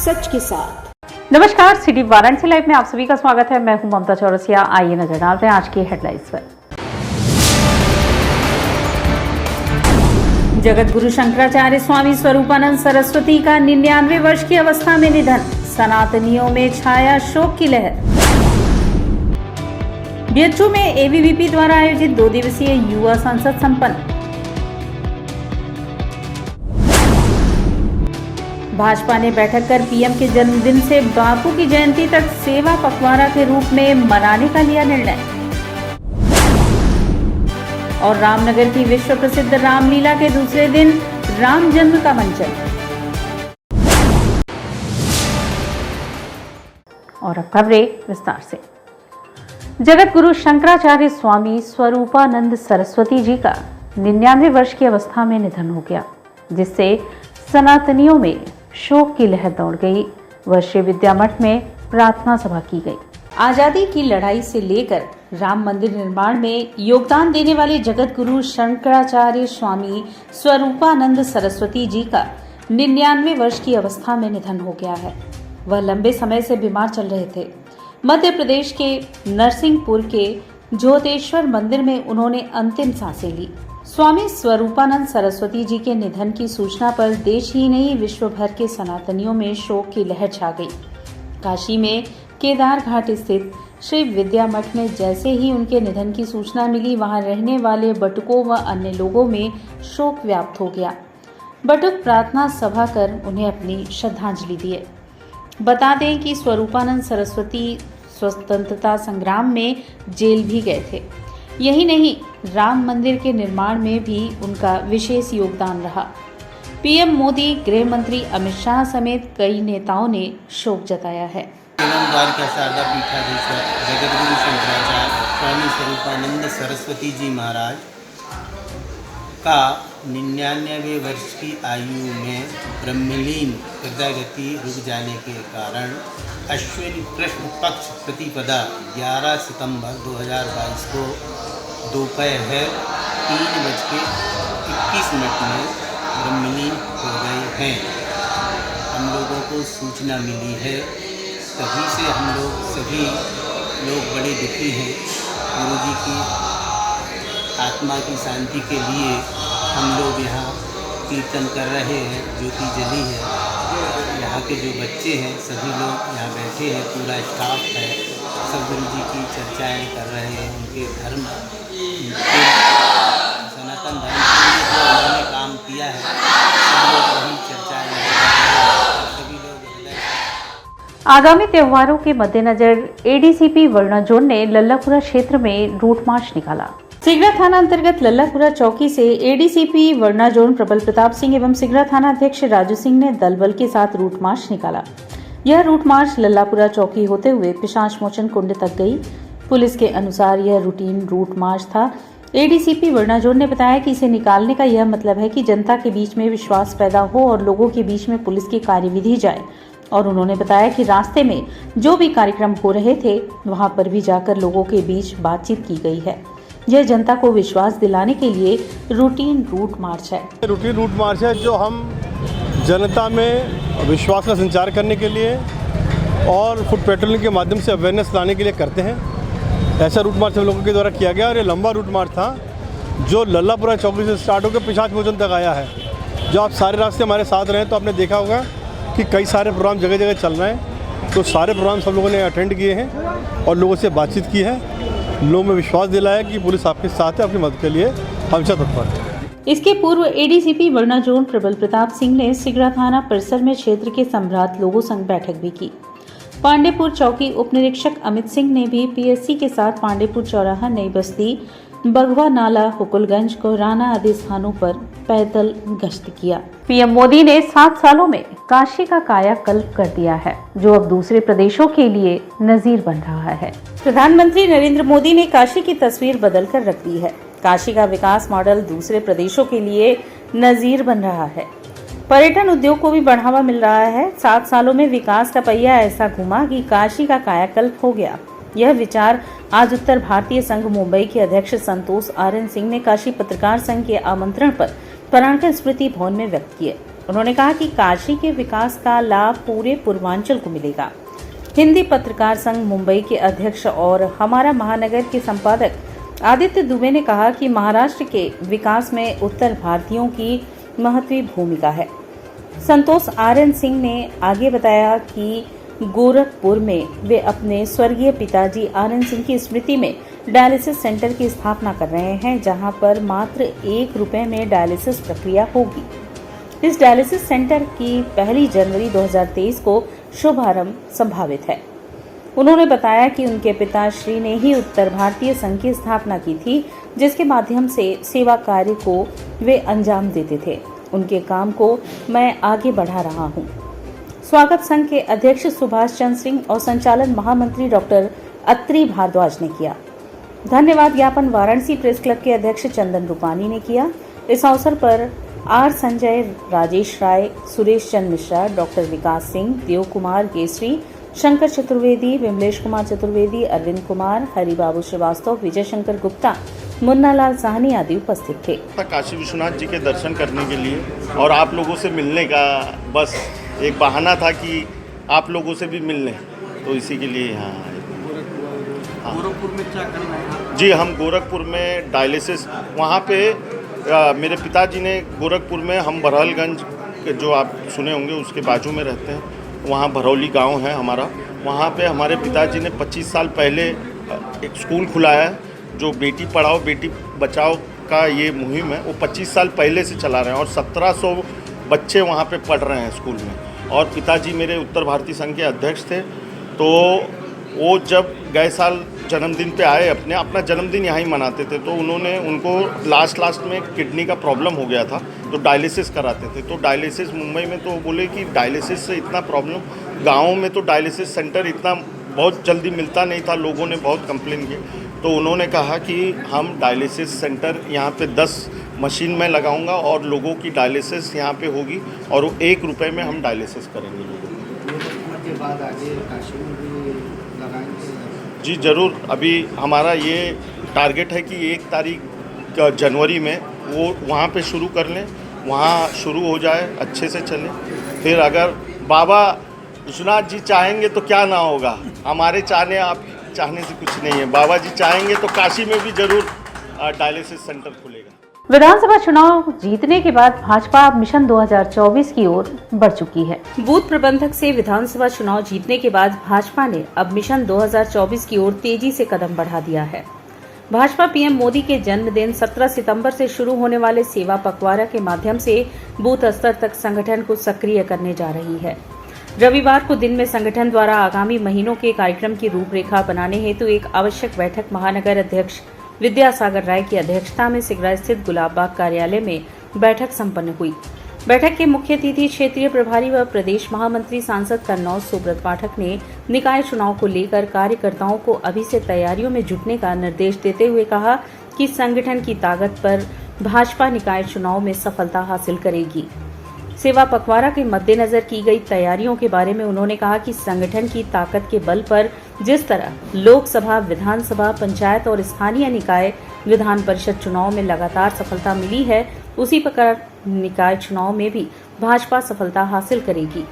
सच के साथ। नमस्कार, सिटी वाराणसी लाइव में आप सभी का स्वागत है। मैं हूं ममता चौरसिया। आइए नजर डालते हैं आज की हेडलाइंस पर। जगत गुरु शंकराचार्य स्वामी स्वरूपानंद सरस्वती का 99 वर्ष की अवस्था में निधन, सनातनियों में छाया शोक की लहर। बीएचयू में एबीवीपी द्वारा आयोजित 2 दिवसीय युवा संसद संपन्न। भाजपा ने बैठक कर पीएम के जन्मदिन से बापू की जयंती तक सेवा पखवाड़ा के रूप में मनाने का लिया निर्णय। और रामनगर की विश्व प्रसिद्ध रामलीला के दूसरे दिन राम जन्म का मंचन। और अब खबरें विस्तार से। जगत गुरु शंकराचार्य स्वामी स्वरूपानंद सरस्वती जी का 99 वर्ष की अवस्था में निधन हो गया, जिससे सनातनियों में शोक की लहर दौड़ गई व श्री विद्या मठ में प्रार्थना सभा की गई। आजादी की लड़ाई से लेकर राम मंदिर निर्माण में योगदान देने वाले जगत गुरु शंकराचार्य स्वामी स्वरूपानंद सरस्वती जी का 99 वर्ष की अवस्था में निधन हो गया है। वह लंबे समय से बीमार चल रहे थे। मध्य प्रदेश के नरसिंहपुर के ज्योतेश्वर मंदिर में उन्होंने अंतिम सांसें ली। स्वामी स्वरूपानंद सरस्वती जी के निधन की सूचना पर देश ही नहीं विश्व भर के सनातनियों में शोक की लहर छा गई। काशी में केदार घाट स्थित श्री विद्या मठ में जैसे ही उनके निधन की सूचना मिली, वहां रहने वाले बटुकों व अन्य लोगों में शोक व्याप्त हो गया। बटुक प्रार्थना सभा कर उन्हें अपनी श्रद्धांजलि दिए। बता दें कि स्वरूपानंद सरस्वती स्वतंत्रता संग्राम में जेल भी गए थे। यही नहीं, राम मंदिर के निर्माण में भी उनका विशेष योगदान रहा। पीएम मोदी, गृह मंत्री अमित शाह समेत कई नेताओं ने शोक जताया है। शारदा पीठाधीश्वर जगत गुरु शंकराचार्य स्वामी स्वरूपानंद सरस्वती जी महाराज का 99वें वर्ष की आयु में ब्रह्मलीन हृदय गति रुक जाने के कारण अश्विन कृष्ण पक्ष प्रतिपदा 11 सितंबर 2022 को दोपहर 3:21 में ब्रह्मलीन हो गए हैं। हम लोगों को सूचना मिली है, तभी से हम लोग सभी लोग बड़े दुखी हैं। गुरुजी की आत्मा की शांति के लिए हम लोग यहाँ कीर्तन कर रहे हैं, ज्योति जली है। यहाँ के जो बच्चे हैं सभी लोग यहाँ बैठे हैं, पूरा स्टाफ है, सब गुरुजी की चर्चाएं कर रहे हैं। उनके धर्म, सनातन धर्म के लिए जो उन्होंने काम किया है, सब लोग वही चर्चाएं कर रहे हैं। सभी लोग आगामी त्योहारों के मद्देनजर एडीसीपी वर्णा जोन ने लल्लापुरा क्षेत्र में रूट मार्च निकाला। सिगरा थाना अंतर्गत लल्लापुरा चौकी से एडीसीपी वर्णा जोन प्रबल प्रताप सिंह एवं सिगरा थाना अध्यक्ष राजू सिंह ने दल बल के साथ रूट मार्च निकाला। यह रूट मार्च लल्लापुरा चौकी होते हुए पिशाच मोचन कुंड तक गई। पुलिस के अनुसार यह रूटीन रूट मार्च था। एडीसीपी वर्णा जोन ने बताया कि इसे निकालने का यह मतलब है कि जनता के बीच में विश्वास पैदा हो और लोगों के बीच में पुलिस की कार्यविधि जाए। और उन्होंने बताया कि रास्ते में जो भी कार्यक्रम हो रहे थे, वहां पर भी जाकर लोगों के बीच बातचीत की गई है। यह जनता को विश्वास दिलाने के लिए रूटीन रूट मार्च है। रूटीन रूट मार्च है जो हम जनता में विश्वास का संचार करने के लिए और फुट पेट्रोलिंग के माध्यम से अवेयरनेस लाने के लिए करते हैं। ऐसा रूट मार्च हम लोगों के द्वारा किया गया और ये लंबा रूट मार्च था जो लल्लापुरा चौकी से स्टार्ट होकर पिशाच मोचन तक आया है। जो आप सारे रास्ते हमारे साथ रहे तो आपने देखा होगा कि कई सारे प्रोग्राम जगह जगह चल रहे हैं। तो सारे प्रोग्राम सब लोगों ने अटेंड किए हैं और लोगों से बातचीत की है, लोगों में विश्वास दिलाया कि पुलिस आपके साथ है, आपकी मदद के लिए हमेशा तत्पर है। इसके पूर्व एडीसीपी वर्णा जोन प्रबल प्रताप सिंह ने सिगरा थाना परिसर में क्षेत्र के सम्राट लोगों संग बैठक भी की। पांडेपुर चौकी उप निरीक्षक अमित सिंह ने भी पीएससी के साथ पांडेपुर चौराहा, नई बस्ती, बगवा नाला, हुकुलगंज, कोहराना आदि स्थानों पर पैदल गश्त किया। पीएम मोदी ने 7 सालों में काशी का कायाकल्प कर दिया है, जो अब दूसरे प्रदेशों के लिए नजीर बन रहा है। प्रधानमंत्री नरेंद्र मोदी ने काशी की तस्वीर बदल कर रख दी है। काशी का विकास मॉडल दूसरे प्रदेशों के लिए नजीर बन रहा है। पर्यटन उद्योग को भी बढ़ावा मिल रहा है। 7 सालों में विकास का पहिया ऐसा घुमा कि काशी का कायाकल्प हो गया। यह विचार आज उत्तर भारतीय संघ मुंबई के अध्यक्ष संतोष आर्यन सिंह ने काशी पत्रकार संघ के आमंत्रण पर परांकर स्मृति भवन में व्यक्त किए। उन्होंने कहा कि काशी के विकास का लाभ पूरे पूर्वांचल को मिलेगा। हिंदी पत्रकार संघ मुंबई के अध्यक्ष और हमारा महानगर के संपादक आदित्य दुबे ने कहा कि महाराष्ट्र के विकास में उत्तर भारतीयों की महत्वपूर्ण भूमिका है। संतोष आर्यन सिंह ने आगे बताया कि गोरखपुर में वे अपने स्वर्गीय पिताजी आनंद सिंह की स्मृति में डायलिसिस सेंटर की स्थापना कर रहे हैं, जहां पर मात्र 1 रुपए में डायलिसिस प्रक्रिया होगी। इस डायलिसिस सेंटर की 1 जनवरी 2023 को शुभारंभ संभावित है। उन्होंने बताया कि उनके पिताश्री ने ही उत्तर भारतीय संघ की स्थापना की थी, जिसके माध्यम से सेवा कार्य को वे अंजाम देते थे। उनके काम को मैं आगे बढ़ा रहा हूं। स्वागत संघ के अध्यक्ष सुभाष चंद्र सिंह और संचालन महामंत्री डॉक्टर अत्रि भारद्वाज ने किया। धन्यवाद ज्ञापन वाराणसी प्रेस क्लब के अध्यक्ष चंदन रूपानी ने किया। इस अवसर पर आर संजय, राजेश राय, सुरेश चंद्र मिश्रा, डॉक्टर विकास सिंह, देव कुमार केसरी, शंकर चतुर्वेदी, विमलेश कुमार चतुर्वेदी, अरविंद कुमार, हरिबाबू श्रीवास्तव, विजय शंकर गुप्ता, मुन्ना लाल साहनी आदि उपस्थित थे। काशी विश्वनाथ जी के दर्शन करने के लिए और आप लोगों से मिलने का बस एक बहाना था कि आप लोगों से भी मिल लें, तो इसी के लिए यहाँ आए। गोरखपुर में क्या करना है? जी, हम गोरखपुर में डायलिसिस वहाँ पे मेरे पिताजी ने गोरखपुर में, हम बरहलगंज जो आप सुने होंगे उसके बाजू में रहते हैं, वहाँ भरौली गांव है हमारा। वहाँ पे हमारे पिताजी ने 25 साल पहले एक स्कूल खुलाया है जो बेटी पढ़ाओ बेटी बचाओ का ये मुहिम है, वो 25 साल पहले से चला रहे हैं और 1700 बच्चे वहाँ पे पढ़ रहे हैं स्कूल में। और पिताजी मेरे उत्तर भारतीय संघ के अध्यक्ष थे, तो वो जब गए साल जन्मदिन पे आए, अपना जन्मदिन यहाँ ही मनाते थे, तो उनको लास्ट में किडनी का प्रॉब्लम हो गया था, तो डायलिसिस कराते थे। तो डायलिसिस मुंबई में, तो बोले कि डायलिसिस से इतना प्रॉब्लम, गाँव में तो डायलिसिस सेंटर इतना बहुत जल्दी मिलता नहीं था, लोगों ने बहुत कंप्लेन की। तो उन्होंने कहा कि हम डायलिसिस सेंटर यहाँ पे 10 मशीन में लगाऊंगा और लोगों की डायलिसिस यहाँ पे होगी और वो 1 रुपए में हम डायलिसिस करेंगे लोगों को। के बाद आगे काशी में भी लगाएंगे? जी ज़रूर। अभी हमारा ये टारगेट है कि 1 तारीख जनवरी में वो वहाँ पे शुरू कर लें, वहाँ शुरू हो जाए, अच्छे से चले। फिर अगर बाबा विश्वनाथ जी चाहेंगे तो क्या ना होगा, हमारे चाहने से कुछ नहीं है। बाबा जी चाहेंगे तो काशी में भी जरूर डायलिसिस सेंटर खुलेगा। विधानसभा चुनाव जीतने के बाद भाजपा अब मिशन 2024 की ओर बढ़ चुकी है। बूथ प्रबंधक से विधानसभा चुनाव जीतने के बाद भाजपा ने अब मिशन 2024 की ओर तेजी से कदम बढ़ा दिया है। भाजपा पीएम मोदी के जन्मदिन 17 सितंबर से शुरू होने वाले सेवा पखवाड़ा के माध्यम से बूथ स्तर तक संगठन को सक्रिय करने जा रही है। रविवार को दिन में संगठन द्वारा आगामी महीनों के कार्यक्रम की रूपरेखा बनाने हेतु एक आवश्यक बैठक महानगर अध्यक्ष विद्यासागर राय की अध्यक्षता में सिगरा स्थित गुलाबबाग कार्यालय में बैठक संपन्न हुई। बैठक के मुख्य अतिथि क्षेत्रीय प्रभारी व प्रदेश महामंत्री सांसद कन्नौज सुब्रत पाठक ने निकाय चुनाव को लेकर कार्यकर्ताओं को अभी से तैयारियों में जुटने का निर्देश देते हुए कहा कि संगठन की ताकत पर भाजपा निकाय चुनाव में सफलता हासिल करेगी। सेवा पखवाड़ा के मद्देनजर की गई तैयारियों के बारे में उन्होंने कहा कि संगठन की ताकत के बल पर जिस तरह लोकसभा, विधानसभा, पंचायत और स्थानीय निकाय विधान परिषद चुनाव में लगातार सफलता मिली है, उसी प्रकार निकाय चुनाव में भी भाजपा सफलता हासिल करेगी।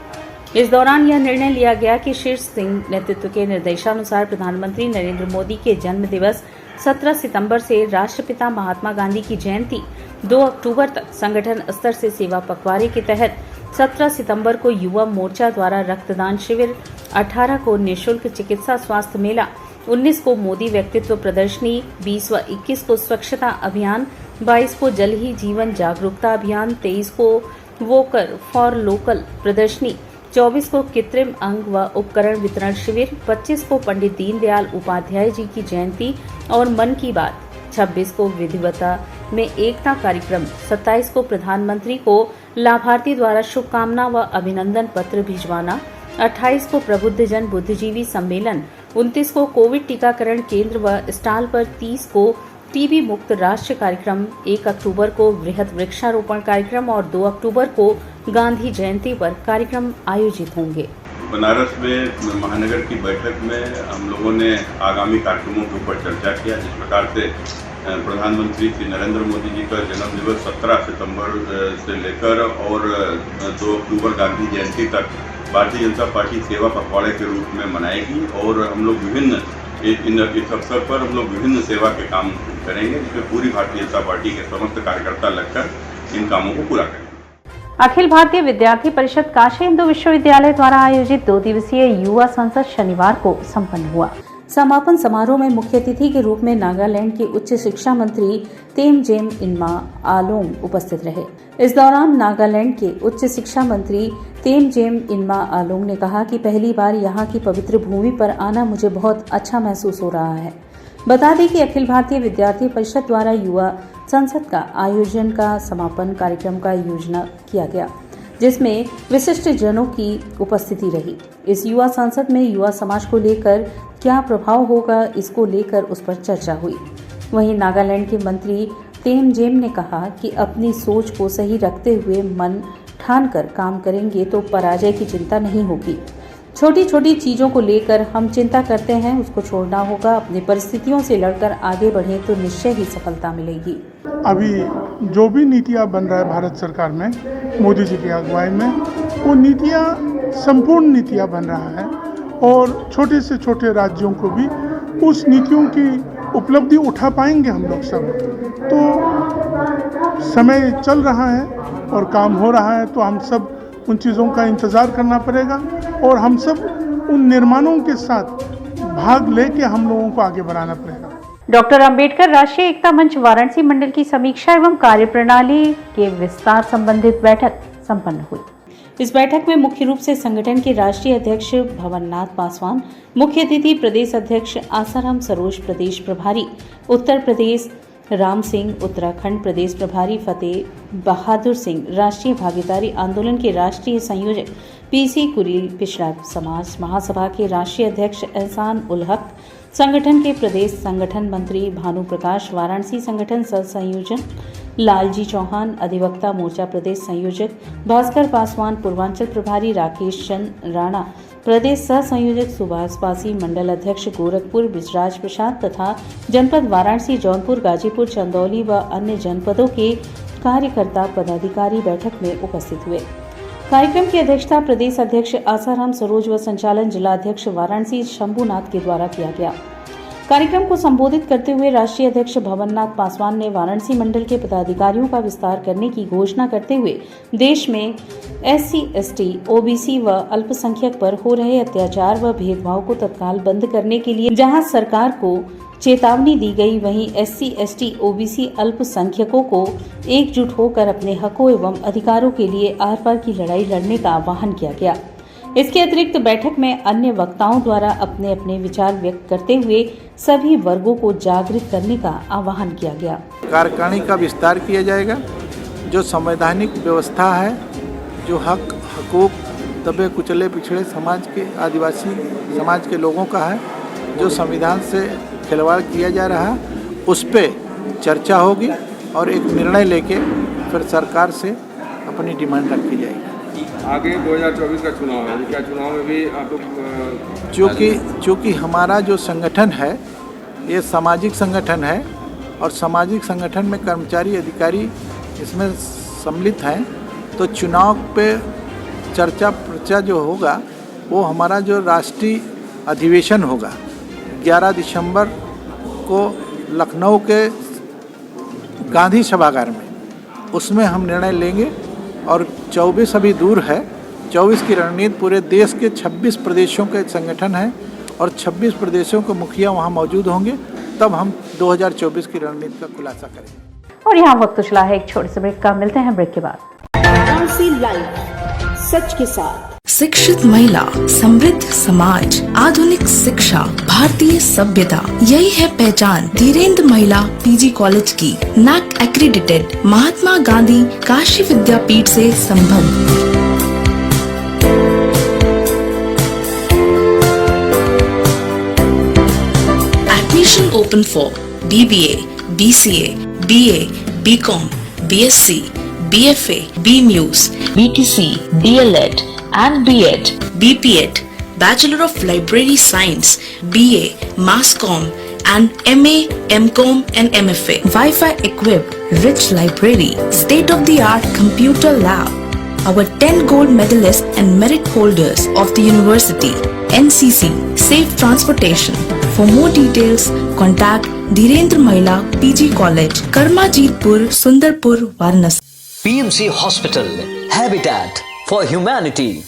इस दौरान यह निर्णय लिया गया कि शीर्ष सिंह नेतृत्व के निर्देशानुसार प्रधानमंत्री नरेंद्र मोदी के जन्म दिवस 17 सितंबर से राष्ट्रपिता महात्मा गांधी की जयंती 2 अक्टूबर तक संगठन स्तर से सेवा पखवाड़े के तहत 17 सितंबर को युवा मोर्चा द्वारा रक्तदान शिविर, 18 को निःशुल्क चिकित्सा स्वास्थ्य मेला, 19 को मोदी व्यक्तित्व प्रदर्शनी, 20 व 21 को स्वच्छता अभियान, 22 को जल ही जीवन जागरूकता अभियान, 23 को वोकर फॉर लोकल प्रदर्शनी, 24 को कृत्रिम अंग व उपकरण वितरण शिविर, 25 को पंडित दीनदयाल उपाध्याय जी की जयंती और मन की बात, 26 को विधिवता में एकता कार्यक्रम, 27 को प्रधानमंत्री को लाभार्थी द्वारा शुभकामना व अभिनंदन पत्र भिजवाना, 28 को प्रबुद्धजन बुद्धिजीवी सम्मेलन, 29 को कोविड टीकाकरण केंद्र व स्टॉल पर, 30 को टीबी मुक्त राष्ट्र कार्यक्रम, 1 अक्टूबर को वृहद वृक्षारोपण कार्यक्रम और 2 अक्टूबर को गांधी जयंती पर कार्यक्रम आयोजित होंगे। बनारस में महानगर की बैठक में हम लोगों ने आगामी कार्यक्रमों के ऊपर चर्चा किया। जिस प्रकार से प्रधानमंत्री श्री नरेंद्र मोदी जी का जन्म दिवस 17 सितंबर से लेकर और 2 अक्टूबर गांधी जयंती तक भारतीय जनता पार्टी सेवा पखवाड़े के रूप में मनाएगी और हम लोग विभिन्न इस अवसर पर हम लोग विभिन्न सेवा के काम करेंगे, जिसमें पूरी भारतीय जनता पार्टी के समस्त कार्यकर्ता लगकर इन कामों को पूरा करेंगे। अखिल भारतीय विद्यार्थी परिषद काशी हिंदू विश्वविद्यालय द्वारा आयोजित 2 दिवसीय युवा संसद शनिवार को संपन्न हुआ। समापन समारोह में मुख्य अतिथि के रूप में नागालैंड के उच्च शिक्षा मंत्री तेमजेम इन्मा आलोंग उपस्थित रहे। इस दौरान नागालैंड के उच्च शिक्षा मंत्री तेमजेम इन्मा आलोंग ने कहा कि पहली बार यहाँ की पवित्र भूमि पर आना मुझे बहुत अच्छा महसूस हो रहा है। बता दें कि अखिल भारतीय विद्यार्थी परिषद द्वारा युवा संसद का आयोजन का समापन कार्यक्रम का आयोजन किया गया, जिसमें विशिष्ट जनों की उपस्थिति रही। इस युवा संसद में युवा समाज को लेकर क्या प्रभाव होगा, इसको लेकर उस पर चर्चा हुई। वहीं नागालैंड के मंत्री तेमजेम ने कहा कि अपनी सोच को सही रखते हुए मन ठानकर काम करेंगे तो पराजय की चिंता नहीं होगी। छोटी छोटी चीजों को लेकर हम चिंता करते हैं, उसको छोड़ना होगा। अपनी परिस्थितियों से लड़कर आगे बढ़े तो निश्चय ही सफलता मिलेगी। अभी जो भी नीतियाँ बन रहा है भारत सरकार में मोदी जी की अगुवाई में, वो नीतियाँ संपूर्ण नीतियाँ बन रहा है और छोटे से छोटे राज्यों को भी उस नीतियों की उपलब्धि उठा पाएंगे हम लोग सब। तो समय चल रहा है और काम हो रहा है, तो हम सब उन चीज़ों का इंतज़ार करना पड़ेगा और हम सब उन निर्माणों के साथ भाग लेके हम लोगों को आगे बढ़ाना पड़ेगा। डॉक्टर अंबेडकर राष्ट्रीय एकता मंच वाराणसी मंडल की समीक्षा एवं कार्यप्रणाली के विस्तार संबंधित बैठक संपन्न हुई। इस बैठक में मुख्य रूप से संगठन के राष्ट्रीय अध्यक्ष भवननाथ पासवान, मुख्य अतिथि प्रदेश अध्यक्ष आसाराम सरोज, प्रदेश प्रभारी उत्तर प्रदेश राम सिंह, उत्तराखंड प्रदेश प्रभारी फतेह बहादुर सिंह, राष्ट्रीय भागीदारी आंदोलन के राष्ट्रीय संयोजक पीसी कुरील, पिछड़ा समाज महासभा के राष्ट्रीय अध्यक्ष एहसान उल हक, संगठन के प्रदेश संगठन मंत्री भानु प्रकाश, वाराणसी संगठन सह संयोजक लालजी चौहान, अधिवक्ता मोर्चा प्रदेश संयोजक भास्कर पासवान, पूर्वांचल प्रभारी राकेश चंद राणा, प्रदेश सह संयोजक सुभाष पासी, मंडल अध्यक्ष गोरखपुर बिजराज प्रसाद तथा जनपद वाराणसी, जौनपुर, गाजीपुर, चंदौली व अन्य जनपदों के कार्यकर्ता पदाधिकारी बैठक में उपस्थित हुए। कार्यक्रम की अध्यक्षता प्रदेश अध्यक्ष आसाराम सरोज व संचालन जिला अध्यक्ष वाराणसी शंभुनाथ के द्वारा किया गया। कार्यक्रम को संबोधित करते हुए राष्ट्रीय अध्यक्ष भवननाथ पासवान ने वाराणसी मंडल के पदाधिकारियों का विस्तार करने की घोषणा करते हुए देश में SC, ST, OBC व अल्पसंख्यक पर हो रहे अत्याचार व भेदभाव को तत्काल बंद करने के लिए जहां सरकार को चेतावनी दी गई, वहीं SC, ST, OBC अल्पसंख्यकों को एकजुट होकर अपने हकों एवं अधिकारों के लिए आर पार की लड़ाई लड़ने का आह्वान किया गया। इसके अतिरिक्त बैठक में अन्य वक्ताओं द्वारा अपने अपने विचार व्यक्त करते हुए सभी वर्गों को जागृत करने का आह्वान किया गया। कार्यकारिणी का विस्तार किया जाएगा। जो संवैधानिक व्यवस्था है, जो हकूक दबे कुचले पिछड़े समाज के, आदिवासी समाज के लोगों का है, जो संविधान से खिलवाड़ किया जा रहा है, उस पर चर्चा होगी और एक निर्णय लेके फिर सरकार से अपनी डिमांड रखी जाएगी। आगे 2024 का चुनाव है, क्या चुनाव में भी आप लोग चूँकि हमारा जो संगठन है ये सामाजिक संगठन है और सामाजिक संगठन में कर्मचारी अधिकारी इसमें सम्मिलित हैं, तो चुनाव पे चर्चा जो होगा वो हमारा जो राष्ट्रीय अधिवेशन होगा 11 दिसंबर को लखनऊ के गांधी सभागार में, उसमें हम निर्णय लेंगे। और 24 अभी दूर है, 24 की रणनीति पूरे देश के 26 प्रदेशों के संगठन है और 26 प्रदेशों के मुखिया वहां मौजूद होंगे, तब हम 2024 की रणनीति का खुलासा करेंगे। और यहाँ वक्त चला है एक छोटे से ब्रेक का, मिलते हैं ब्रेक के बाद। वाराणसी लाइव सच के साथ। शिक्षित महिला, समृद्ध समाज, आधुनिक शिक्षा, भारतीय सभ्यता, यही है पहचान धीरेन्द्र महिला PG कॉलेज की। NAC एक्रीडिटेड, महात्मा गांधी काशी विद्यापीठ से संबद्ध। Admission open for BBA, BCA, BA, BCom, BSc, BFA, BMUS, BTC, DLED, and B.Ed, B.P.Ed, Bachelor of Library Science, B.A, Mass Comm and M.A, M.Com and M.F.A. Wi-Fi equipped, rich library, state-of-the-art computer lab. Our 10 gold medalists and merit holders of the university, NCC, safe transportation. For more details, contact Dhirendra Mahila PG College, Karmajitpur, Sundarpur, Varanasi. PMC Hospital, Habitat for Humanity।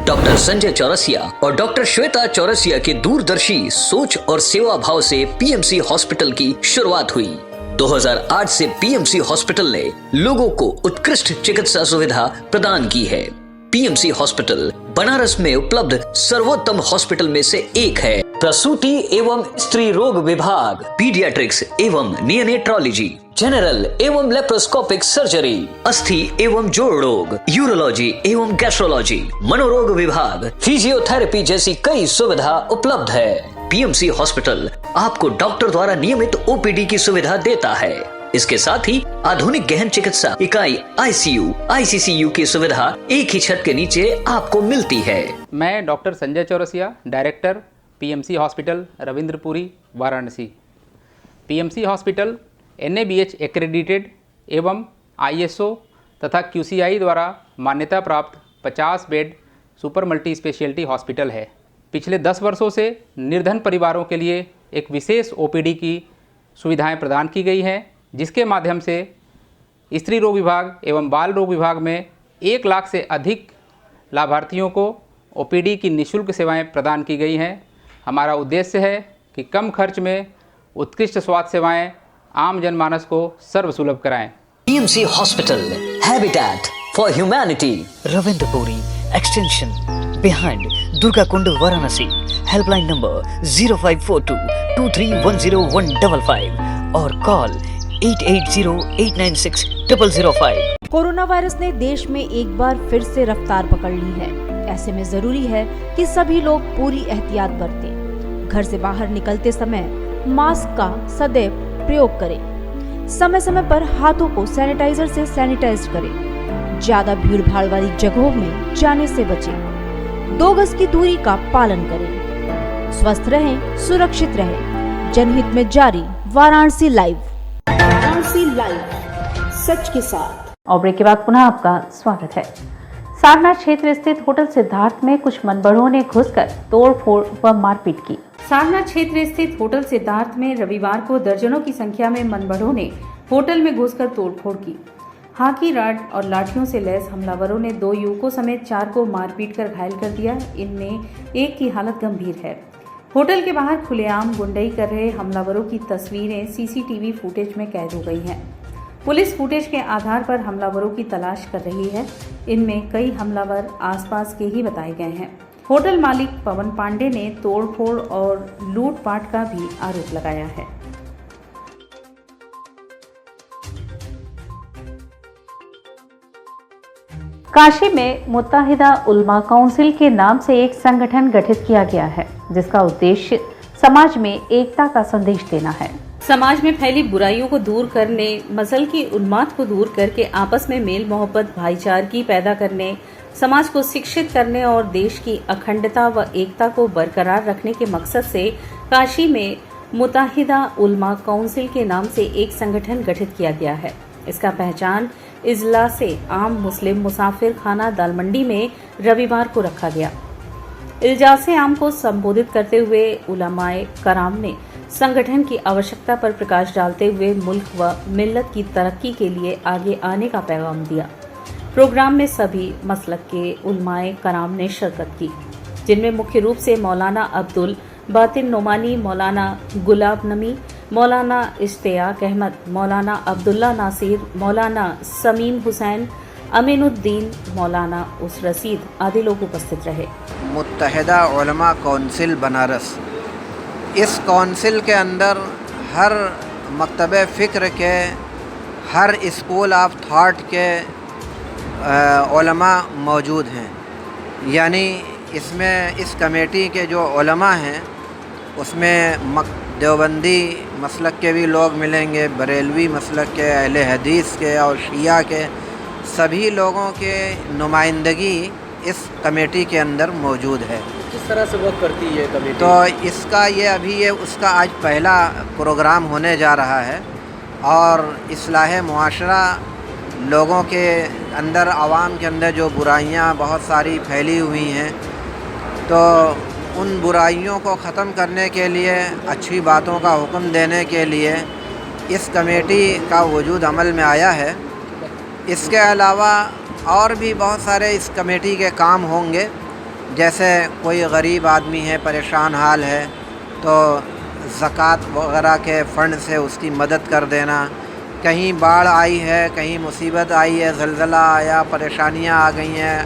Doctor Sanjay Chaurasia और doctor Shweta Chaurasia के दूरदर्शी सोच और सेवा भाव से PMC hospital की शुरुआत हुई। 2008 से पीएमसी हॉस्पिटल ने लोगों को उत्कृष्ट चिकित्सा सुविधा प्रदान की है। पीएमसी हॉस्पिटल बनारस में उपलब्ध सर्वोत्तम हॉस्पिटल में से एक है। प्रसूति एवं स्त्री रोग विभाग, पीडियाट्रिक्स एवं नियोनेट्रोलॉजी, जनरल एवं लेप्रोस्कोपिक सर्जरी, अस्थि एवं जोड़ रोग, यूरोलॉजी एवं गैस्ट्रोलॉजी, मनोरोग विभाग, फिजियोथेरेपी जैसी कई सुविधा उपलब्ध है। पीएमसी हॉस्पिटल आपको डॉक्टर द्वारा नियमित ओपीडी की सुविधा देता है। इसके साथ ही आधुनिक गहन चिकित्सा इकाई आईसीयू, आईसीसीयू की सुविधा एक ही छत के नीचे आपको मिलती है। मैं doctor Sanjay Chaurasia, director PMC hospital Ravindrapuri, Varanasi. PMC hospital NABH accredited एवं ISO तथा QCI द्वारा मान्यता प्राप्त 50 bed super multi speciality hospital है। पिछले 10 वर्षों से निर्धन परिवारों के लिए एक विशेष OPD की सुविधाएं प्रदान की गई हैं, जिसके माध्यम से स्त्री रोग विभाग एवं बाल रोग विभाग में 1 लाख से अधिक लाभार्थियों को OPD की निःशुल्क सेवाएं प्रदान की गई हैं। हमारा उद्देश्य है कि कम खर्च में उत्कृष्ट स्वास्थ्य सेवाएं आम जनमानस को सर्वसुलभ कराएं। PMC hospital, habitat for humanity, Ravindrapuri extension behind Durga Kund, Varanasi. Helpline number 0542231015 और कॉल 8808960005। कोरोना वायरस ने देश में एक बार फिर से रफ्तार पकड़ ली है। ऐसे में जरूरी है कि सभी लोग पूरी एहतियात बरतें। घर से बाहर निकलते समय मास्क का सदैव प्रयोग करें। समय समय पर हाथों को सैनिटाइजर से सैनिटाइज करें। ज्यादा भीड़ भाड़ वाली जगहों में जाने से बचें। 2 गज की दूरी का पालन करें। स्वस्थ रहें, सुरक्षित रहें। जनहित में जारी वाराणसी लाइव। वाराणसी लाइव, सच के साथ। और ब्रेक के बाद पुनः आपका स्वागत है। सारनाथ क्षेत्र स्थित होटल सिद्धार्थ में कुछ मनबड़ों ने घुसकर तोड़फोड़ व मारपीट की। सारनाथ क्षेत्र स्थित होटल सिद्धार्थ में रविवार को दर्जनों की संख्या में मनबड़ों ने होटल में घुसकर तोड़फोड़ की। हाथी रॉड और लाठियों से लैस हमलावरों ने 2 युवकों समेत 4 को मारपीट कर घायल कर दिया। इनमें एक की हालत गंभीर है। होटल के बाहर खुलेआम गुंडई कर रहे हमलावरों की तस्वीरें सीसीटीवी फुटेज में कैद हो गई हैं। पुलिस फुटेज के आधार पर हमलावरों की तलाश कर रही है। इनमें कई हमलावर आसपास के ही बताए गए हैं। होटल मालिक पवन पांडे ने तोड़फोड़ और लूटपाट का भी आरोप लगाया है। काशी में मुत्ताहिदा उलमा काउंसिल के नाम से एक संगठन गठित किया गया है, जिसका उद्देश्य समाज में एकता का संदेश देना है। समाज में फैली बुराइयों को दूर करने, मसल की उन्माद को दूर करके आपस में मेल मोहब्बत, भाईचारगी पैदा करने, समाज को शिक्षित करने और देश की अखंडता व एकता को बरकरार रखने के मकसद से काशी में मुत्ताहिदा उलमा काउंसिल के नाम से एक संगठन गठित किया गया है। इसका पहचान इजलासे आम मुस्लिम मुसाफिर खाना दालमंडी में रविवार को रखा गया। इजलासे आम को संबोधित करते हुए उलमाए कराम ने संगठन की आवश्यकता पर प्रकाश डालते हुए मुल्क व मिल्लत की तरक्की के लिए आगे आने का पैगाम दिया। प्रोग्राम में सभी मसलक के उलमाए कराम ने शिरकत की, जिनमें मुख्य रूप से मौलाना अब्दुल बातिन नोमानी, मौलाना गुलाब नमी, मौलाना इश्तियाक अहमद, मौलाना अब्दुल्ला नासिर, मौलाना समीम हुसैन, अमीनुद्दीन, मौलाना उस रसीद आदि लोग उपस्थित रहे। मुत्तहिदा उलमा काउंसिल बनारस, इस काउंसिल के अंदर हर मकतब फ़िक्र के, हर स्कूल ऑफ थॉट के उलमा मौजूद हैं। यानी इसमें इस कमेटी के जो उलमा हैं उसमें देवबंदी मसलक के भी लोग मिलेंगे, बरेलवी मसलक के, अहले हदीस के और शिया के, सभी लोगों के नुमाइंदगी इस कमेटी के अंदर मौजूद है। किस तरह से वर्क करती है कमेटी? तो इसका ये अभी ये उसका आज पहला प्रोग्राम होने जा रहा है और इस्लाह मुआशरा, लोगों के अंदर, आवाम के अंदर जो बुराइयां बहुत सारी फैली हुई हैं, तो उन बुराइयों को ख़त्म करने के लिए, अच्छी बातों का हुक्म देने के लिए इस कमेटी का वजूद अमल में आया है। इसके अलावा और भी बहुत सारे इस कमेटी के काम होंगे, जैसे कोई गरीब आदमी है, परेशान हाल है, तो ज़कात वगैरह के फ़ंड से उसकी मदद कर देना, कहीं बाढ़ आई है, कहीं मुसीबत आई है, ज़लज़ला आया, परेशानियां आ गई हैं,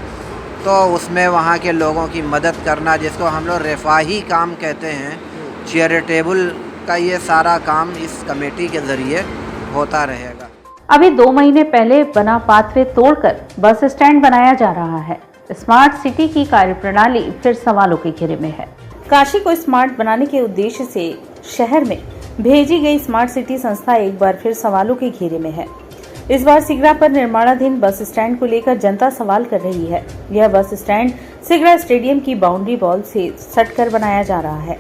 तो उसमें वहाँ के लोगों की मदद करना, जिसको हम लोग रिफाही काम कहते हैं, चैरिटेबल का ये सारा काम इस कमेटी के ज़रिए होता रहेगा। अभी 2 महीने पहले बना पाथवे तोड़कर बस स्टैंड बनाया जा रहा है। स्मार्ट सिटी की कार्यप्रणाली फिर सवालों के घेरे में है। काशी को स्मार्ट बनाने के उद्देश्य से शहर में भेजी गई स्मार्ट सिटी संस्था एक बार फिर सवालों के घेरे में है। इस बार सिगरा पर निर्माणाधीन बस स्टैंड को लेकर जनता सवाल कर रही है। यह बस स्टैंड सिगरा स्टेडियम की बाउंड्री वॉल से सटकर बनाया जा रहा है।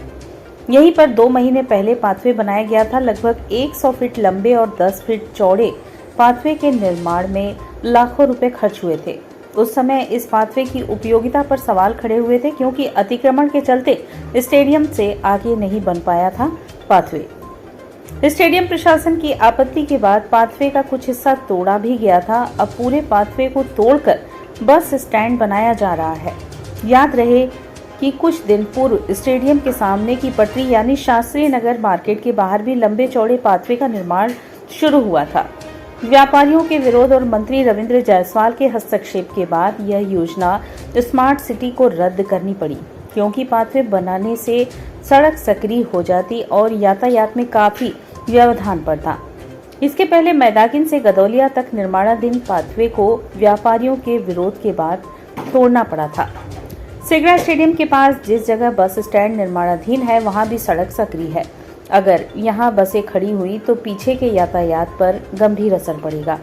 यहीं पर 2 महीने पहले पाथवे बनाया गया था। लगभग 100 फीट लंबे और 10 फीट चौड़े पाथवे के निर्माण में लाखों रुपए खर्च हुए थे। उस समय इस पाथवे की उपयोगिता पर सवाल खड़े हुए थे, क्योंकि अतिक्रमण के चलते स्टेडियम से आगे नहीं बन पाया था पाथवे। स्टेडियम प्रशासन की आपत्ति के बाद पाथवे का कुछ हिस्सा तोड़ा भी गया था। अब पूरे पाथवे को तोड़कर बस स्टैंड बनाया जा रहा है। याद रहे कि कुछ दिन पूर्व स्टेडियम के सामने की पटरी यानी शास्त्री नगर मार्केट के बाहर भी लंबे चौड़े पाथवे का निर्माण शुरू हुआ था। व्यापारियों के विरोध और मंत्री रविंद्र जायसवाल के हस्तक्षेप के बाद यह योजना स्मार्ट सिटी को रद्द करनी पड़ी, क्योंकि पाथवे बनाने से सड़क सक्रिय हो जाती और यातायात में काफी व्यवधान पड़ता। इसके पहले मैदागिन से गदौलिया तक निर्माणाधीन पाथवे को व्यापारियों के विरोध के बाद तोड़ना पड़ा था। सिगरा स्टेडियम के पास जिस जगह बस स्टैंड निर्माणाधीन है, वहां भी सड़क सक्रिय है। अगर यहां बसें खड़ी हुई तो पीछे के यातायात पर गंभीर असर पड़ेगा।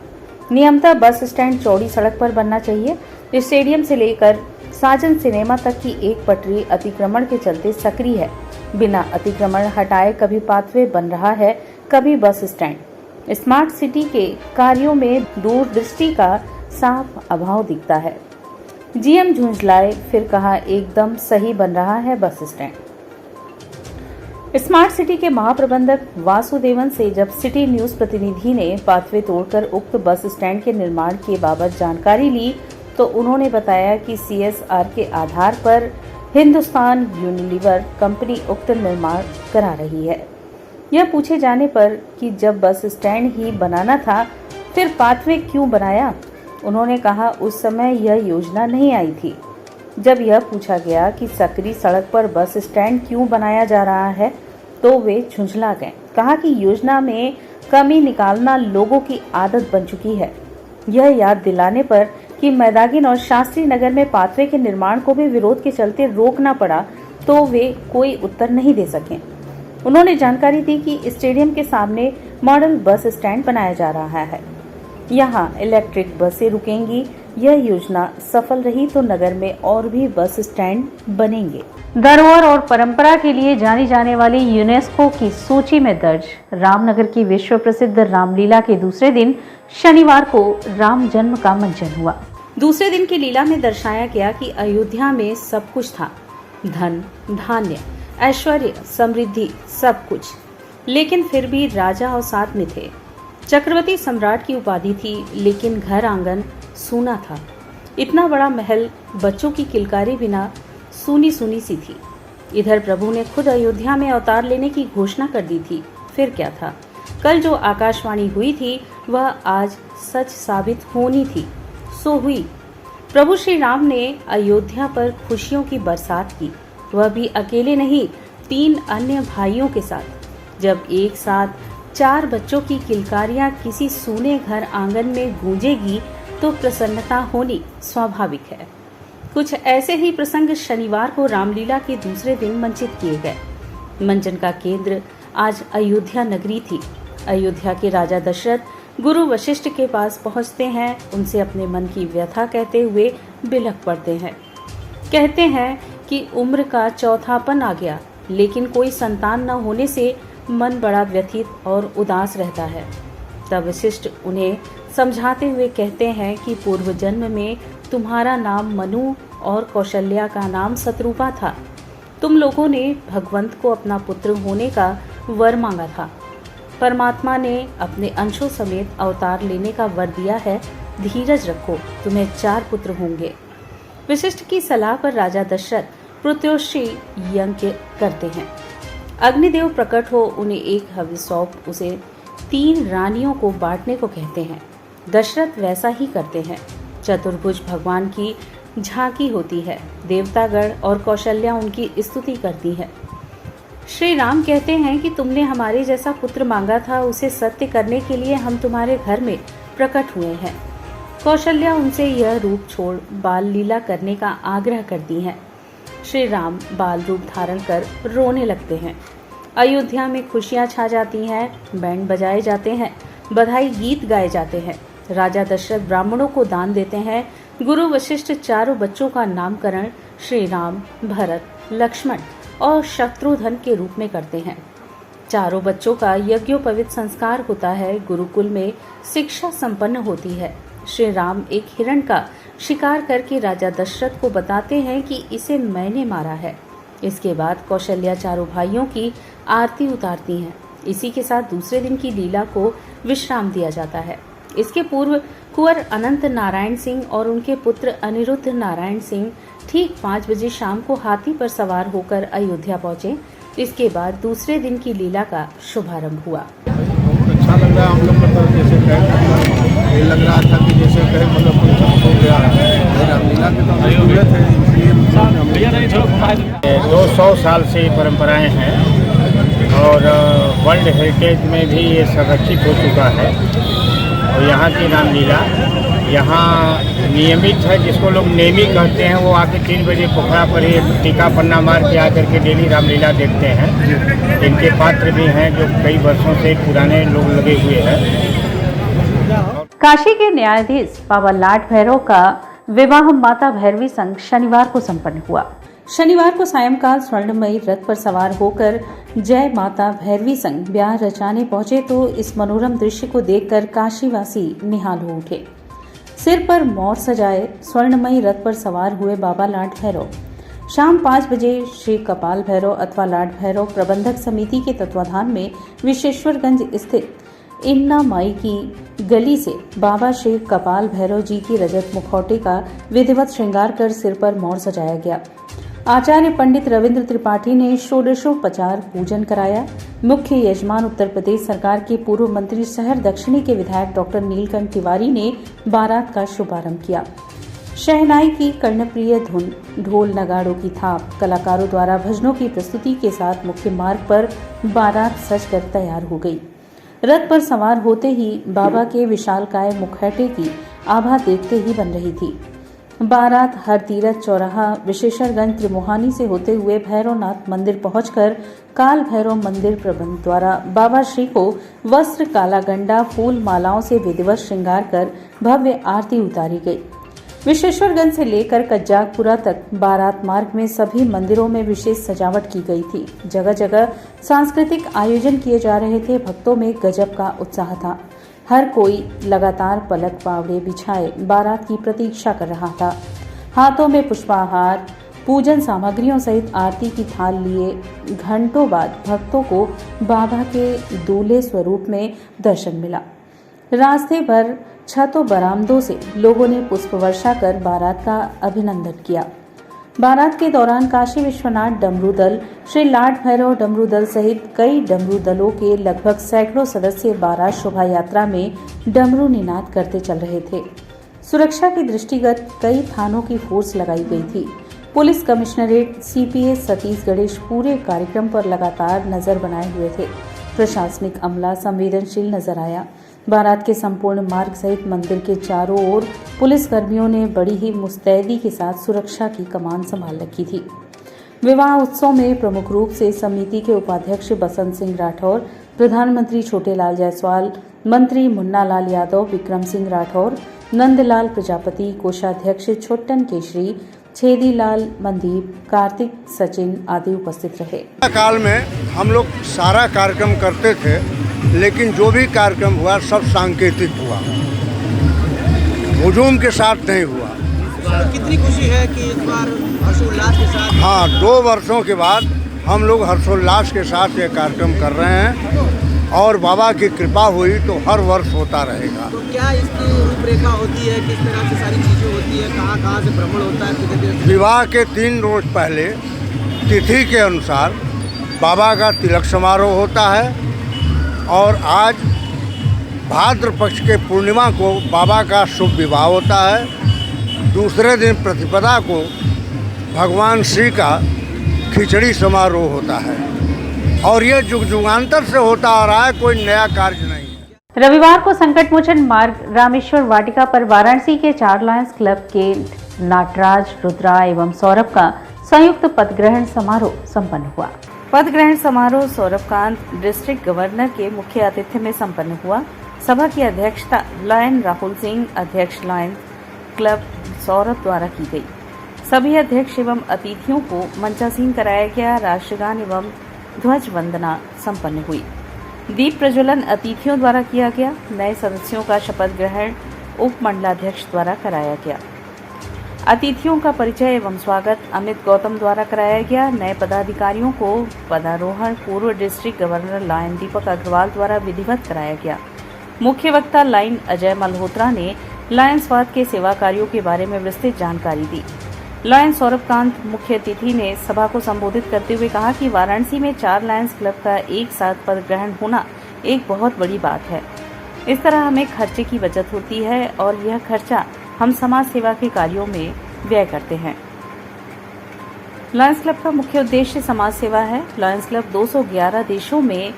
नियमतः बस स्टैंड चौड़ी सड़क पर बनना चाहिए। स्टेडियम से लेकर साजन सिनेमा तक की एक पटरी अतिक्रमण के चलते सक्रिय है। बिना अतिक्रमण हटाए कभी पाथवे बन रहा है, कभी बस स्टैंड। स्मार्ट सिटी के कार्यों में दूरदृष्टि का साफ अभाव दिखता है। जीएम झुंझलाए, फिर कहा एकदम सही बन रहा है बस स्टैंड। स्मार्ट सिटी के महाप्रबंधक वासुदेवन से जब सिटी न्यूज प्रतिनिधि ने पाथवे तोड़कर उक्त बस स्टैंड के निर्माण के बाबत जानकारी ली, तो उन्होंने बताया कि CSR के आधार पर हिंदुस्तान यूनिलीवर कंपनी उक्त निर्माण करा रही है। यह पूछे जाने पर कि जब बस स्टैंड ही बनाना था, फिर पाथवे क्यों बनाया, उन्होंने कहा उस समय यह योजना नहीं आई थी। जब यह पूछा गया कि सकरी सड़क पर बस स्टैंड क्यों बनाया जा रहा है, तो वे झुंझला गए। कहा कि योजना में कमी निकालना लोगों की आदत बन चुकी है। यह याद दिलाने पर कि मैदागिन और शास्त्री नगर में पाथवे के निर्माण को भी विरोध के चलते रोकना पड़ा, तो वे कोई उत्तर नहीं दे सके। उन्होंने जानकारी दी कि स्टेडियम के सामने मॉडल बस स्टैंड बनाया जा रहा है। यहाँ इलेक्ट्रिक बसें रुकेंगी। यह योजना सफल रही तो नगर में और भी बस स्टैंड बनेंगे। धरोहर और परंपरा के लिए जानी जाने वाली यूनेस्को की सूची में दर्ज रामनगर की विश्व प्रसिद्ध रामलीला के दूसरे दिन शनिवार को राम जन्म का मंचन हुआ। दूसरे दिन की लीला में दर्शाया गया कि अयोध्या में सब कुछ था, धन, धान्य, ऐश्वर्य, समृद्धि, सब कुछ, लेकिन फिर भी राजा और साथ में थे। चक्रवर्ती सम्राट की उपाधि थी, लेकिन घर आंगन सूना था। इतना बड़ा महल बच्चों की किलकारी बिना सूनी सूनी सी थी। इधर प्रभु ने खुद अयोध्या में अवतार लेने की घोषणा कर दी थी। फिर क्या था, कल जो आकाशवाणी हुई थी वह आज सच साबित होनी थी, सो हुई। प्रभु श्री राम ने अयोध्या पर खुशियों की बरसात की, वह भी अकेले नहीं, 3 अन्य भाइयों के साथ। जब एक साथ 4 बच्चों की किलकारियां किसी सूने घर आंगन में गूंजेगी तो प्रसन्नता होनी स्वाभाविक है। कुछ ऐसे ही प्रसंग शनिवार को रामलीला के दूसरे दिन मंचित किए गए। मंचन का केंद्र आज अयोध्या नगरी थी। अयोध्या के राजा दशरथ गुरु वशिष्ठ के पास पहुंचते हैं, उनसे अपने मन की व्यथा कहते हुए बिलख पड़ते हैं। कहते हैं कि उम्र का चौथापन आ गया, लेकिन कोई संतान न होने से मन बड़ा व्यथित और उदास रहता है। तब वशिष्ठ उन्हें समझाते हुए कहते हैं कि पूर्व जन्म में तुम्हारा नाम मनु और कौशल्या का नाम शत्रुपा था। तुम लोगों ने भगवंत को अपना पुत्र होने का वर मांगा था। परमात्मा ने अपने अंशों समेत अवतार लेने का वर दिया है। धीरज रखो, तुम्हें 4 पुत्र होंगे। वशिष्ठ की सलाह पर राजा दशरथ पुत्रोश्री यज्ञ करते हैं। अग्निदेव प्रकट हो उन्हें एक हव्य सौंप उसे 3 रानियों को बांटने को कहते हैं। दशरथ वैसा ही करते हैं। चतुर्भुज भगवान की झांकी होती है। देवतागण और कौशल्या उनकी स्तुति करती है। श्री राम कहते हैं कि तुमने हमारे जैसा पुत्र मांगा था, उसे सत्य करने के लिए हम तुम्हारे घर में प्रकट हुए हैं। कौशल्या उनसे यह रूप छोड़ बाल लीला करने का आग्रह करती हैं। श्री राम बाल रूप धारण कर रोने लगते हैं। अयोध्या में खुशियां छा जाती हैं, बैंड बजाए जाते हैं, बधाई गीत गाए जाते हैं। राजा दशरथ ब्राह्मणों को दान देते हैं। गुरु वशिष्ठ 4 बच्चों का नामकरण श्री राम, भरत, लक्ष्मण और शत्रुघ्न के रूप में करते हैं। 4 बच्चों का यज्ञोपवीत संस्कार होता है। गुरुकुल में शिक्षा संपन्न होती है। श्री राम एक हिरण का शिकार करके राजा दशरथ को बताते हैं कि इसे मैंने मारा है। इसके बाद कौशल्या 4 भाइयों की आरती उतारती हैं। इसी के साथ दूसरे दिन की लीला को विश्राम दिया जाता है। इसके पूर्व कुंवर अनंत नारायण सिंह और उनके पुत्र अनिरुद्ध नारायण सिंह ठीक 5 बजे शाम को हाथी पर सवार होकर अयोध्या पहुंचे। इसके बाद दूसरे दिन की लीला का शुभारंभ हुआ। बहुत अच्छा लग रहा है हम लोग को, तो जैसे ये लग रहा था कि जैसे कहे मतलब कुछ हो गया है। रामलीला के तो अयोध्या थे, इसलिए 200 साल से ये परंपराएं हैं और वर्ल्ड हेरिटेज में भी ये संरक्षित हो चुका है। और यहाँ की रामलीला यहाँ नियमित है, जिसको लोग नेमी कहते हैं। वो आके 3 बजे पोखरा पर ही टीका पन्ना मार के आकर के डेली रामलीला देखते हैं। इनके पात्र भी हैं जो कई वर्षों से पुराने लोग लगे हुए हैं। काशी के न्यायाधीश बाबा लाट भैरव का विवाह माता भैरवी संग शनिवार को संपन्न हुआ। शनिवार को सायंकाल स्वर्णमयी रथ पर सवार होकर जय माता भैरवी संग ब्याह रचाने पहुंचे तो इस मनोरम दृश्य को देखकर काशीवासी निहाल हो उठे। सिर पर मोर सजाए स्वर्णमयी रथ पर सवार हुए बाबा लाट भैरव शाम 5 बजे श्री कपाल भैरव अथवा लाट भैरव प्रबंधक समिति के तत्वाधान में विशेश्वरगंज स्थित इन्ना माई की गली से बाबा श्री कपाल भैरव जी की रजत मुखौटे का विधिवत श्रृंगार कर सिर पर मोर सजाया गया। आचार्य पंडित रविंद्र त्रिपाठी ने षोडशोपचार पूजन कराया। मुख्य यजमान उत्तर प्रदेश सरकार के पूर्व मंत्री शहर दक्षिणी के विधायक डॉक्टर नीलकंठ तिवारी ने बारात का शुभारंभ किया। शहनाई की कर्णप्रिय धुन, ढोल नगाड़ों की थाप, कलाकारों द्वारा भजनों की प्रस्तुति के साथ मुख्य मार्ग पर बारात सजकर तैयार हो गई। रथ पर सवार होते ही बाबा के विशालकाय मुखौटे की आभा देखते ही बन रही थी। बारात हर तीरथ चौराहा विशेषरगंज त्रिमोहानी से होते हुए भैरवनाथ मंदिर पहुंचकर काल भैरव मंदिर प्रबंध द्वारा बाबा श्री को वस्त्र, काला गंडा, फूल मालाओं से विधिवत श्रृंगार कर भव्य आरती उतारी गई। विशेश्वरगंज से लेकर कज्जाकपुरा तक बारात मार्ग में सभी मंदिरों में विशेष सजावट की गई थी। जगह जगह सांस्कृतिक आयोजन किए जा रहे थे। भक्तों में गजब का उत्साह था। हर कोई लगातार पलक पावड़े बिछाए बारात की प्रतीक्षा कर रहा था। हाथों में पुष्पाहार, पूजन सामग्रियों सहित आरती की थाल लिए घंटों बाद भक्तों को बाबा के दूल्हे स्वरूप में दर्शन मिला। रास्ते भर छतों बरामदों से लोगों ने पुष्प वर्षा कर बारात का अभिनंदन किया। बारात के दौरान काशी विश्वनाथ डमरू दल, श्री लाट भैरव डमरू दल सहित कई डमरू दलों के लगभग सैकड़ों सदस्य बारात शोभा यात्रा में डमरू निनाद करते चल रहे थे। सुरक्षा के दृष्टिगत कई थानों की फोर्स लगाई गई थी। Police commissionerate CPS Satish Ganesh पूरे कार्यक्रम पर लगातार नजर बनाए हुए थे। प्रशासनिक अमला संवेदनशील नजर आया। बारात के संपूर्ण मार्ग सहित मंदिर के चारों ओर पुलिसकर्मियों ने बड़ी ही मुस्तैदी के साथ सुरक्षा की कमान संभाल रखी थी। विवाह उत्सव में प्रमुख रूप से समिति के उपाध्यक्ष बसंत सिंह राठौर, प्रधानमंत्री छोटेलाल जायसवाल, मंत्री मुन्ना लाल यादव, विक्रम सिंह राठौर, नंदलाल प्रजापति, कोषाध्यक्ष छोट्टन केशरी, छेदीलाल मनदीप, कार्तिक, सचिन आदि उपस्थित रहे। काल में हम लोग सारा कार्यक्रम करते थे, लेकिन जो भी कार्यक्रम हुआ सब सांकेतिक हुआ, हुजूम के साथ नहीं हुआ। कितनी खुशी है कि इस बार हर्षोल्लास के साथ। हाँ, 2 वर्षों के बाद हम लोग हर्षोल्लास के साथ ये कार्यक्रम कर रहे हैं और बाबा की कृपा हुई तो हर वर्ष होता रहेगा। तो क्या इसकी रूपरेखा होती है, किस तरह से सारी चीज़ें होती है, कहाँ से भ्रमण होता है, कितने? विवाह के 3 रोज पहले तिथि के अनुसार बाबा का तिलक समारोह होता है और आज भाद्र पक्ष के पूर्णिमा को बाबा का शुभ विवाह होता है। दूसरे दिन प्रतिपदा को भगवान श्री का खिचड़ी समारोह होता है और ये युगांतर से होता आ रहा है, कोई नया कार्य नहीं है। रविवार को संकट मोचन मार्ग रामेश्वर वाटिका पर वाराणसी के 4 लायंस क्लब के नाटराज, रुद्रा एवं सौरभ का संयुक्त पदग्रहण समारोह संपन्न हुआ। पदग्रहण समारोह सौरभकांत डिस्ट्रिक्ट गवर्नर के मुख्य आतिथ्य में संपन्न हुआ। सभा की अध्यक्षता लायन राहुल सिंह, अध्यक्ष लायन क्लब सौरभ द्वारा की गई। सभी अध्यक्ष एवं अतिथियों को मंचासीन कराया गया। राष्ट्रगान एवं ध्वज वंदना संपन्न हुई। दीप प्रज्वलन अतिथियों द्वारा किया गया। नए सदस्यों का शपथ ग्रहण उप मंडलाध्यक्ष द्वारा कराया गया। अतिथियों का परिचय एवं स्वागत अमित गौतम द्वारा कराया गया। नए पदाधिकारियों को पदारोहण पूर्व डिस्ट्रिक्ट गवर्नर लायन दीपक अग्रवाल द्वारा विधिवत कराया गया। मुख्य वक्ता लायन अजय मल्होत्रा ने लायन स्वाद के सेवा कार्यों के बारे में विस्तृत जानकारी दी। लायन सौरभकांत मुख्य अतिथि ने सभा को संबोधित करते हुए कहा कि वाराणसी में 4 लायंस क्लब का एक साथ पद ग्रहण होना एक बहुत बड़ी बात है। इस तरह हमें खर्चे की बचत होती है और यह खर्चा हम समाज सेवा के कार्यों में व्यय करते हैं। लायंस क्लब का मुख्य उद्देश्य समाज सेवा है। लायंस क्लब 211 देशों में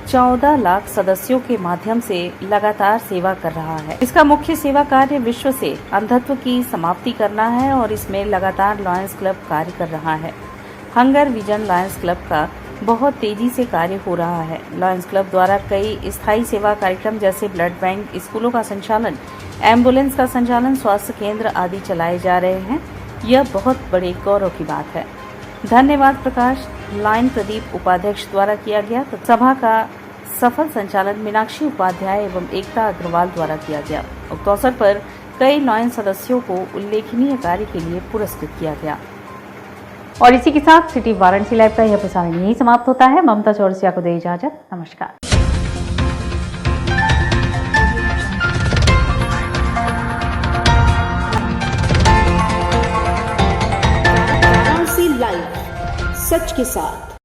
14 लाख सदस्यों के माध्यम से लगातार सेवा कर रहा है। इसका मुख्य सेवा कार्य विश्व से अंधत्व की समाप्ति करना है और इसमें लगातार लायंस क्लब कार्य कर रहा है। हंगर विजन लायंस क्लब का बहुत तेजी से कार्य हो रहा है। लायंस क्लब द्वारा कई स्थायी सेवा कार्यक्रम जैसे ब्लड बैंक, स्कूलों का संचालन, एम्बुलेंस का संचालन, स्वास्थ्य केंद्र आदि चलाए जा रहे हैं। यह बहुत बड़े गौरव की बात है। धन्यवाद प्रकाश लायन प्रदीप उपाध्यक्ष द्वारा किया गया तो सभा का सफल संचालन मीनाक्षी उपाध्याय एवं एकता अग्रवाल द्वारा किया गया। उक्त अवसर पर कई लायन सदस्यों को उल्लेखनीय कार्य के लिए पुरस्कृत किया गया। और इसी के साथ सिटी वाराणसी लाइव का यह प्रसारण यही समाप्त होता है। ममता चौरसिया को दे इजाजत। नमस्कार। लाइव सच के साथ।